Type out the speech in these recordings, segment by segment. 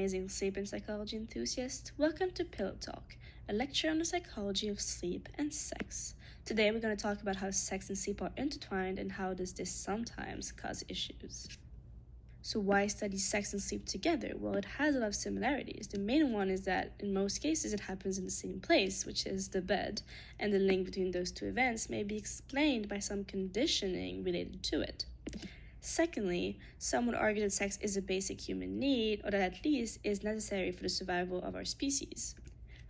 amazing sleep and psychology enthusiasts. Welcome to PillowTalk, a lecture on the psychology of sleep and sex. Today we're going to talk about how sex and sleep are intertwined and how does this sometimes cause issues. So why study sex and sleep together? Well, it has a lot of similarities. The main one is that in most cases it happens in the same place, which is the bed, and the link between those two events may be explained by some conditioning related to it. Secondly, some would argue that sex is a basic human need, or that at least is necessary for the survival of our species.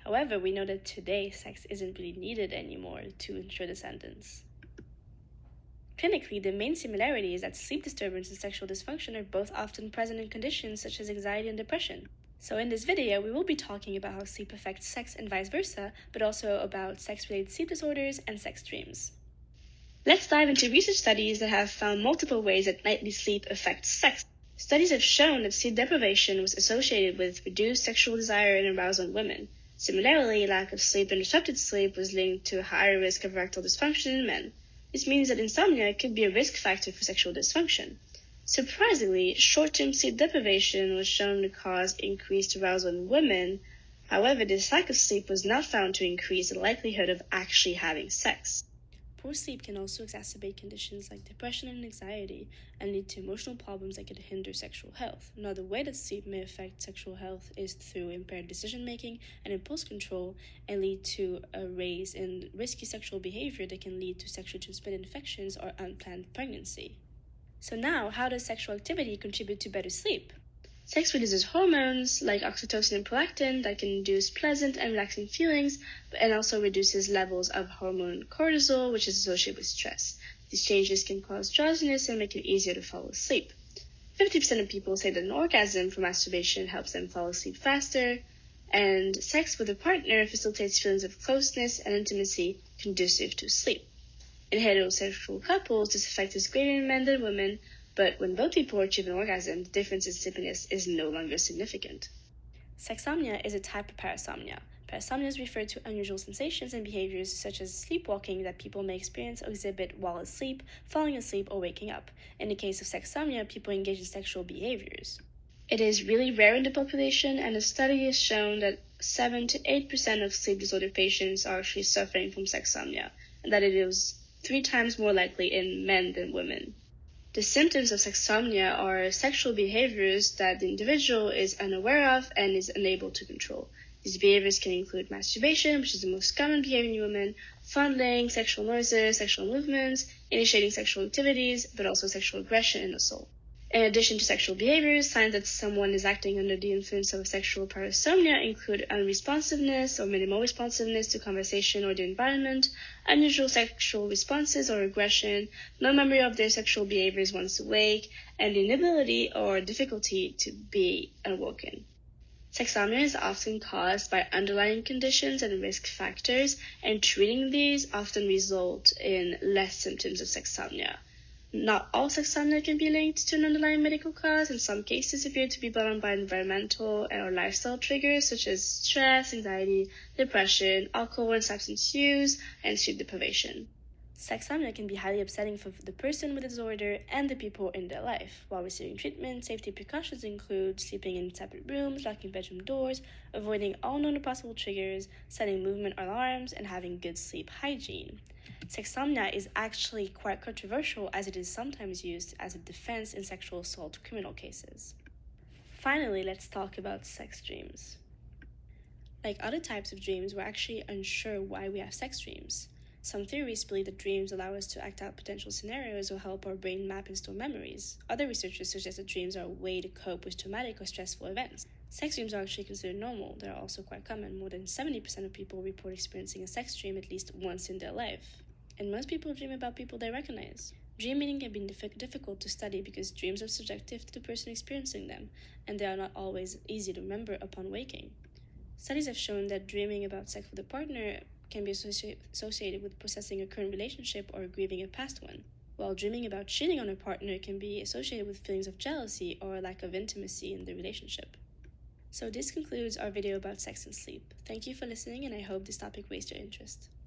However, we know that today sex isn't really needed anymore to ensure descendants. Clinically, the main similarity is that sleep disturbance and sexual dysfunction are both often present in conditions such as anxiety and depression. So in this video, we will be talking about how sleep affects sex and vice versa, but also about sex-related sleep disorders and sex dreams. Let's dive into research studies that have found multiple ways that nightly sleep affects sex. Studies have shown that sleep deprivation was associated with reduced sexual desire and arousal in women. Similarly, lack of sleep and disrupted sleep was linked to a higher risk of erectile dysfunction in men. This means that insomnia could be a risk factor for sexual dysfunction. Surprisingly, short-term sleep deprivation was shown to cause increased arousal in women. However, this lack of sleep was not found to increase the likelihood of actually having sex. Poor sleep can also exacerbate conditions like depression and anxiety and lead to emotional problems that could hinder sexual health. Another way that sleep may affect sexual health is through impaired decision-making and impulse control and lead to a rise in risky sexual behavior that can lead to sexually transmitted infections or unplanned pregnancy. So now, how does sexual activity contribute to better sleep? Sex releases hormones like oxytocin and prolactin that can induce pleasant and relaxing feelings, and also reduces levels of hormone cortisol, which is associated with stress. These changes can cause drowsiness and make it easier to fall asleep. 50% of people say that an orgasm from masturbation helps them fall asleep faster, and sex with a partner facilitates feelings of closeness and intimacy conducive to sleep. In heterosexual couples, this effect is greater in men than women, but when both people achieve an orgasm, the difference in sleepiness is no longer significant. Sexsomnia is a type of parasomnia. Parasomnia is referred to unusual sensations and behaviors such as sleepwalking that people may experience or exhibit while asleep, falling asleep, or waking up. In the case of sexsomnia, people engage in sexual behaviors. It is really rare in the population, and a study has shown that 7 to 8% of sleep disorder patients are actually suffering from sexsomnia, and that it is 3 times more likely in men than women. The symptoms of sexsomnia are sexual behaviors that the individual is unaware of and is unable to control. These behaviors can include masturbation, which is the most common behavior in women, fondling, sexual noises, sexual movements, initiating sexual activities, but also sexual aggression and assault. In addition to sexual behaviors, signs that someone is acting under the influence of sexual parasomnia include unresponsiveness or minimal responsiveness to conversation or the environment, unusual sexual responses or aggression, no memory of their sexual behaviors once awake, and the inability or difficulty to be awoken. Sexsomnia is often caused by underlying conditions and risk factors, and treating these often result in less symptoms of sexsomnia. Not all sexsomnia can be linked to an underlying medical cause. In some cases, appear to be brought on by environmental or lifestyle triggers such as stress, anxiety, depression, alcohol and substance use, and sleep deprivation. Sexsomnia can be highly upsetting for the person with the disorder and the people in their life. While receiving treatment, safety precautions include sleeping in separate rooms, locking bedroom doors, avoiding all known or possible triggers, setting movement alarms, and having good sleep hygiene. Sexsomnia is actually quite controversial as it is sometimes used as a defense in sexual assault criminal cases. Finally, let's talk about sex dreams. Like other types of dreams, we're actually unsure why we have sex dreams. Some theories believe that dreams allow us to act out potential scenarios or help our brain map and store memories. Other researchers suggest that dreams are a way to cope with traumatic or stressful events. Sex dreams are actually considered normal. They are also quite common. More than 70% of people report experiencing a sex dream at least once in their life. And most people dream about people they recognize. Dream meaning can be difficult to study because dreams are subjective to the person experiencing them, and they are not always easy to remember upon waking. Studies have shown that dreaming about sex with a partner can be associated with processing a current relationship or grieving a past one, while dreaming about cheating on a partner can be associated with feelings of jealousy or a lack of intimacy in the relationship. So this concludes our video about sex and sleep. Thank you for listening, and I hope this topic raised your interest.